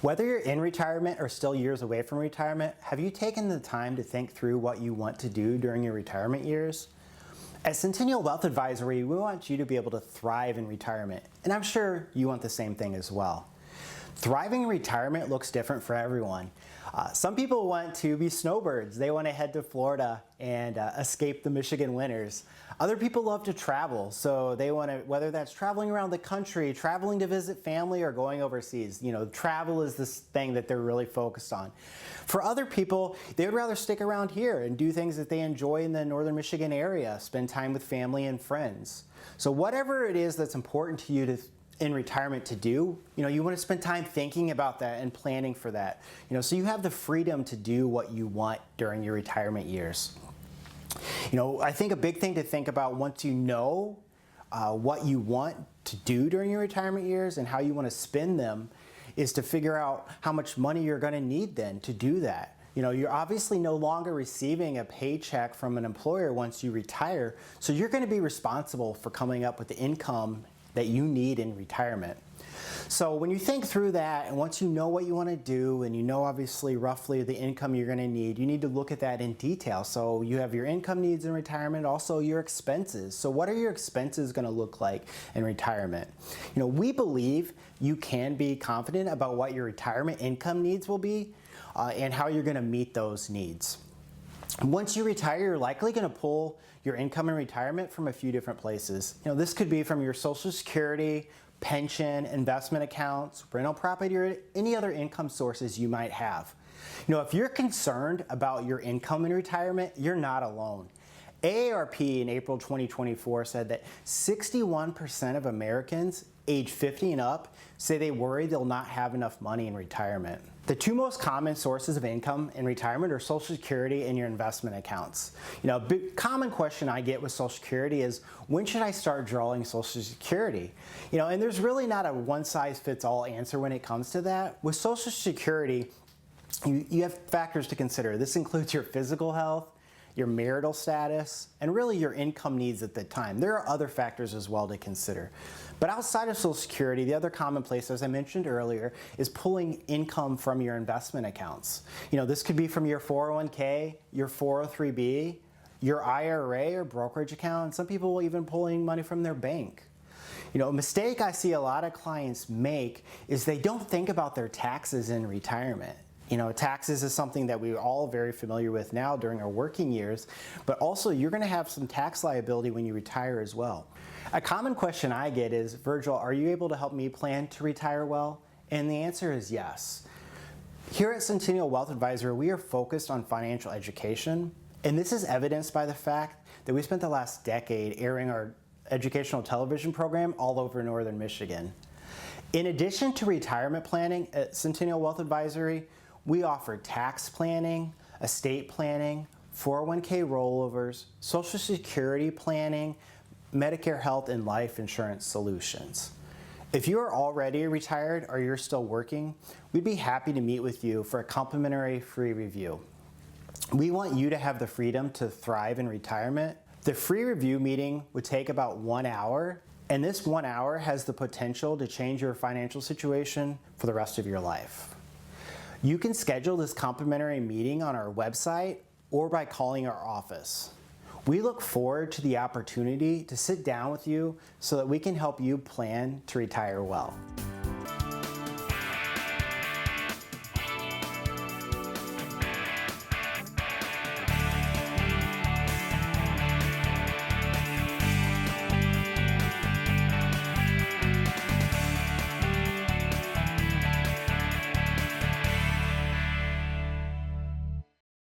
Whether you're in retirement or still years away from retirement, have you taken the time to think through what you want to do during your retirement years? At Centennial Wealth Advisory, we want you to be able to thrive in retirement, and I'm sure you want the same thing as well. Thriving in retirement looks different for everyone. Some people want to be snowbirds. They want to head to Florida and escape the Michigan winters. Other people love to travel, so they want to, whether that's traveling around the country, traveling to visit family, or going overseas. Travel is this thing that they're really focused on. For other people, they would rather stick around here and do things that they enjoy in the northern Michigan area, spend time with family and friends. So whatever it is that's important to you in retirement to do, you want to spend time thinking about that and planning for that. So you have the freedom to do what you want during your retirement years. I think a big thing to think about once you know what you want to do during your retirement years and how you want to spend them is to figure out how much money you're going to need then to do that. You're obviously no longer receiving a paycheck from an employer once you retire, so you're going to be responsible for coming up with the income that you need in retirement. So when you think through that, and once you know what you want to do, and you know obviously roughly the income you're going to need to look at that in detail. So you have your income needs in retirement, also your expenses. So what are your expenses going to look like in retirement? We believe you can be confident about what your retirement income needs will be and how you're going to meet those needs. Once you retire, you're likely going to pull your income in retirement from a few different places. This could be from your Social Security, pension, investment accounts, rental property, or any other income sources you might have. If you're concerned about your income in retirement, you're not alone. AARP in April 2024 said that 61% of Americans age 50 and up say they worry they'll not have enough money in retirement. The two most common sources of income in retirement are Social Security and your investment accounts. A big common question I get with Social Security is, when should I start drawing Social Security? And there's really not a one-size-fits-all answer when it comes to that. With Social Security, you have factors to consider. This includes your physical health, your marital status, and really your income needs at the time. There are other factors as well to consider. But outside of Social Security, the other common place, as I mentioned earlier, is pulling income from your investment accounts. This could be from your 401k, your 403b, your IRA or brokerage account, and some people will even pulling money from their bank. A mistake I see a lot of clients make is they don't think about their taxes in retirement. Taxes is something that we're all very familiar with now during our working years, but also you're going to have some tax liability when you retire as well. A common question I get is, Virgil, are you able to help me plan to retire well? And the answer is yes. Here at Centennial Wealth Advisory, we are focused on financial education, and this is evidenced by the fact that we spent the last decade airing our educational television program all over northern Michigan. In addition to retirement planning at Centennial Wealth Advisory, we offer tax planning, estate planning, 401k rollovers, Social Security planning, Medicare health and life insurance solutions. If you are already retired or you're still working, we'd be happy to meet with you for a complimentary free review. We want you to have the freedom to thrive in retirement. The free review meeting would take about 1 hour, and this 1 hour has the potential to change your financial situation for the rest of your life. You can schedule this complimentary meeting on our website or by calling our office. We look forward to the opportunity to sit down with you so that we can help you plan to retire well.